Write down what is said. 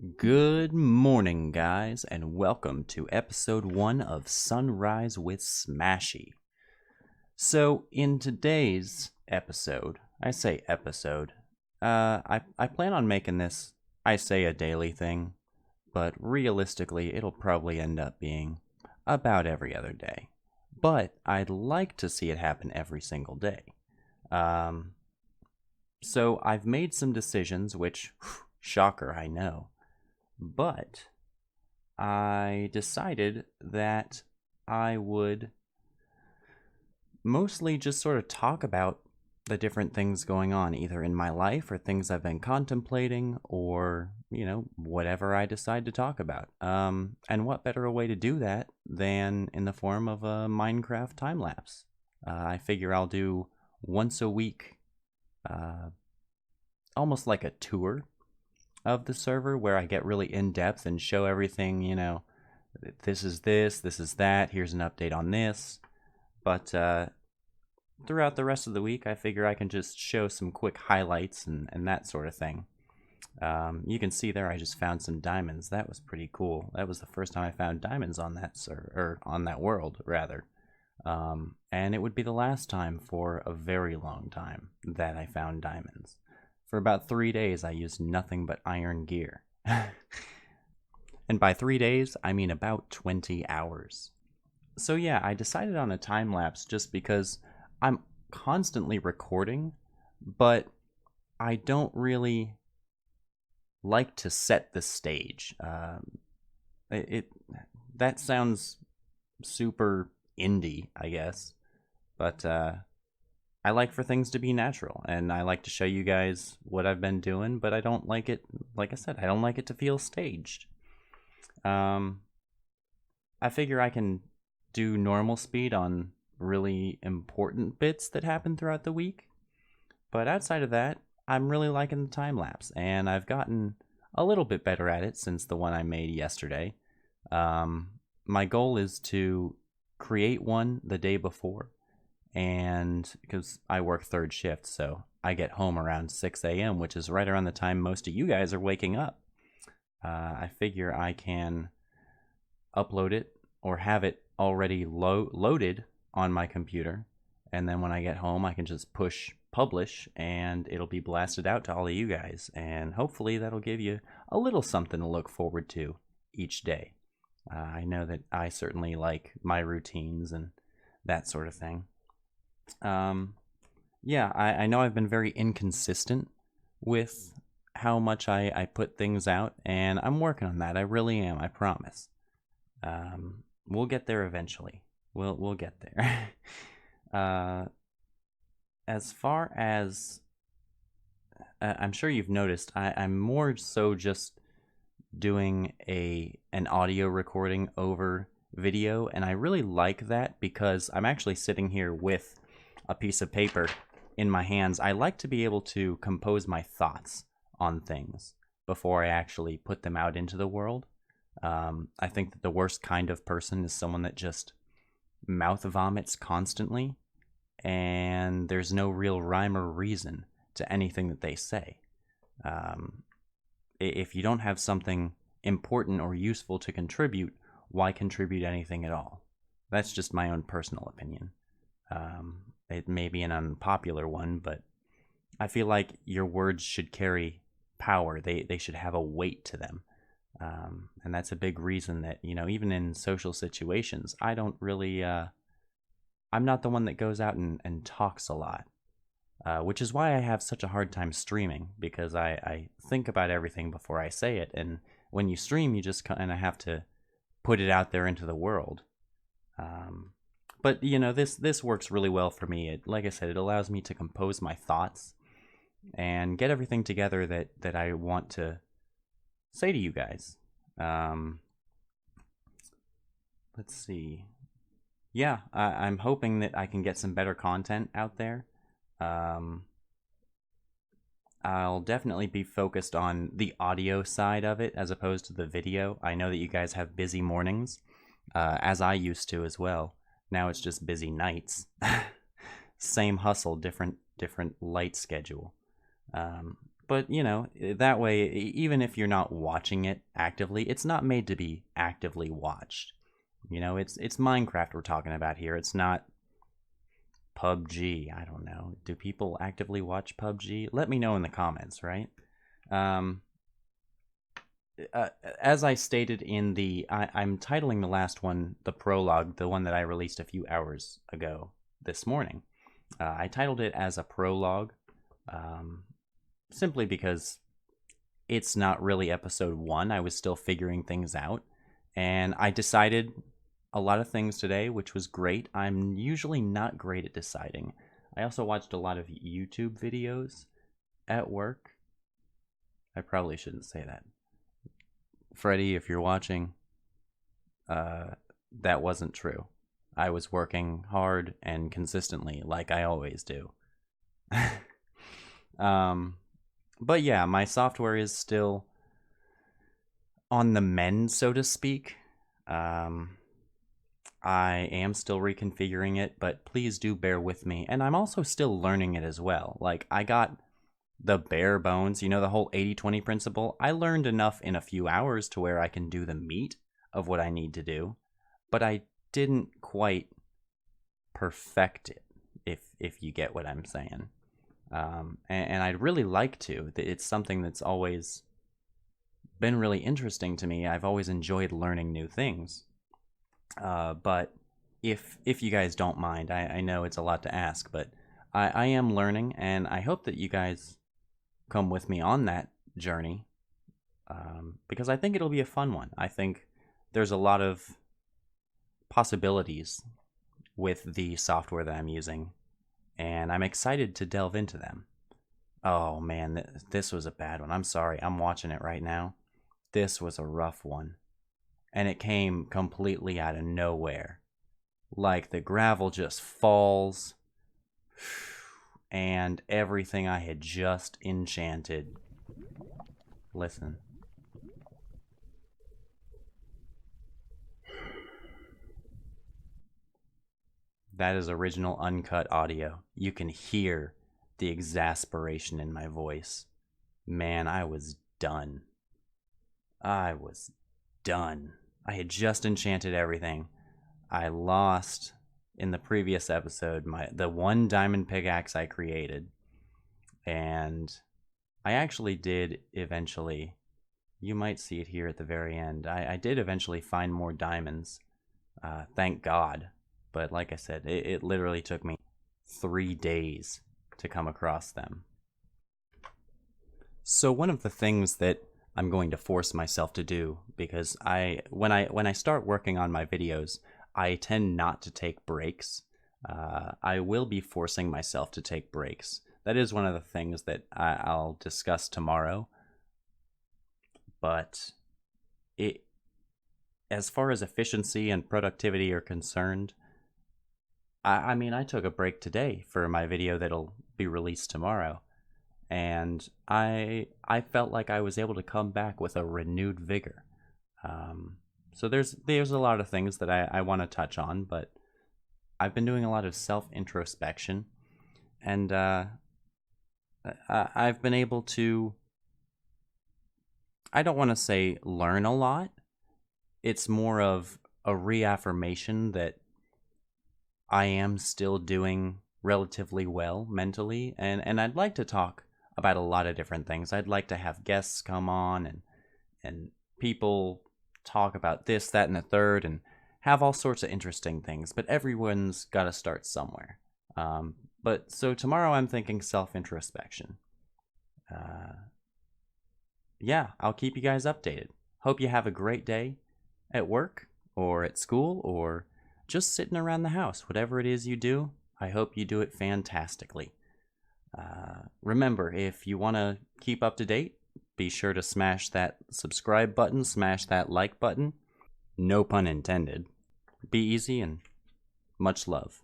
Good morning, guys, and welcome to episode 1 of Sunrise with Smashy. So, in today's episode, I say episode, I plan on making this, I say a daily thing, but realistically, it'll probably end up being about every other day. But I'd like to see it happen every single day. So I've made some decisions, which, shocker, I know. But I decided that I would mostly just sort of talk about the different things going on, either in my life or things I've been contemplating or, whatever I decide to talk about. And what better a way to do that than in the form of a Minecraft time lapse? I figure I'll do once a week, almost like a tour of the server where I get really in depth and show everything, this is that, here's an update on this. But throughout the rest of the week, I figure I can just show some quick highlights and that sort of thing. You can see there I just found some diamonds. That was pretty cool. That was the first time I found diamonds on that on that world, rather. And it would be the last time for a very long time that I found diamonds. For about 3 days, I used nothing but iron gear. And by 3 days, I mean about 20 hours. So yeah, I decided on a time lapse just because I'm constantly recording, but I don't really like to set the stage. That sounds super indie, I guess, but I like for things to be natural, and I like to show you guys what I've been doing, but I don't like it, like I said, I don't like it to feel staged. I figure I can do normal speed on really important bits that happen throughout the week, but outside of that, I'm really liking the time lapse, and I've gotten a little bit better at it since the one I made yesterday. My goal is to create one the day before, and because I work third shift, so I get home around 6 a.m., which is right around the time most of you guys are waking up. I figure I can upload it or have it already loaded on my computer, and then when I get home, I can just push publish, and it'll be blasted out to all of you guys, and hopefully that'll give you a little something to look forward to each day. I know that I certainly like my routines and that sort of thing. Yeah, I know I've been very inconsistent with how much I put things out, and I'm working on that. I really am, I promise. We'll get there eventually. We'll get there. As far as I'm sure you've noticed, I'm more so just doing an audio recording over video, and I really like that because I'm actually sitting here with a piece of paper in my hands. I like to be able to compose my thoughts on things before I actually put them out into the world. I think that the worst kind of person is someone that just mouth vomits constantly, and there's no real rhyme or reason to anything that they say. If you don't have something important or useful to contribute, why contribute anything at all? That's just my own personal opinion. It may be an unpopular one, but I feel like your words should carry power. They should have a weight to them. And that's a big reason that, even in social situations, I don't really, I'm not the one that goes out and talks a lot. Which is why I have such a hard time streaming, because I think about everything before I say it. And when you stream, you just kind of have to put it out there into the world. But this works really well for me. Like I said, it allows me to compose my thoughts and get everything together that I want to say to you guys. Let's see. Yeah, I'm hoping that I can get some better content out there. I'll definitely be focused on the audio side of it as opposed to the video. I know that you guys have busy mornings, as I used to as well. Now it's just busy nights. Same hustle, different light schedule. but you know, that way, even if you're not watching it actively, it's not made to be actively watched. You know, it's Minecraft we're talking about here. It's not PUBG. I don't know. Do people actively watch PUBG? Let me know in the comments, right? Um, as I stated in I'm titling the last one the prologue, the one that I released a few hours ago this morning. I titled it as a prologue, simply because it's not really episode 1. I was still figuring things out, and I decided a lot of things today, which was great. I'm usually not great at deciding. I also watched a lot of YouTube videos at work. I probably shouldn't say that. Freddie, if you're watching, that wasn't true. I was working hard and consistently, like I always do. But yeah, my software is still on the mend, so to speak. I am still reconfiguring it, but please do bear with me. And I'm also still learning it as well. Like, I got the bare bones, you know, the whole 80-20 principle. I learned enough in a few hours to where I can do the meat of what I need to do, but I didn't quite perfect it, if you get what I'm saying. And I'd really like to. It's something that's always been really interesting to me. I've always enjoyed learning new things. But if you guys don't mind, I know it's a lot to ask, but I am learning, and I hope that you guys come with me on that journey, because I think it'll be a fun one. I think there's a lot of possibilities with the software that I'm using, and I'm excited to delve into them. Oh man, this was a bad one. I'm sorry, I'm watching it right now. This was a rough one. And it came completely out of nowhere. Like, the gravel just falls, and everything I had just enchanted. Listen. That is original uncut audio. You can hear the exasperation in my voice. Man, I was done. I was done. I had just enchanted everything. I lost in the previous episode the one diamond pickaxe I created, and I actually did eventually. You might see it here at the very end. I did eventually find more diamonds. Thank God. But like I said, it literally took me 3 days to come across them. So one of the things that I'm going to force myself to do, because when I start working on my videos, I tend not to take breaks. I will be forcing myself to take breaks. That is one of the things that I'll discuss tomorrow. But as far as efficiency and productivity are concerned, I mean, I took a break today for my video that'll be released tomorrow, and I felt like I was able to come back with a renewed vigor. So there's a lot of things that I want to touch on, but I've been doing a lot of self-introspection, and I've been able to, I don't want to say learn a lot. It's more of a reaffirmation that I am still doing relatively well mentally, and I'd like to talk about a lot of different things. I'd like to have guests come on and people talk about this, that, and the third, and have all sorts of interesting things, but everyone's got to start somewhere. But so tomorrow I'm thinking self-introspection. Yeah, I'll keep you guys updated. Hope you have a great day at work or at school or just sitting around the house. Whatever it is you do, I hope you do it fantastically. Remember, if you want to keep up to date, be sure to smash that subscribe button, smash that like button. No pun intended. Be easy and much love.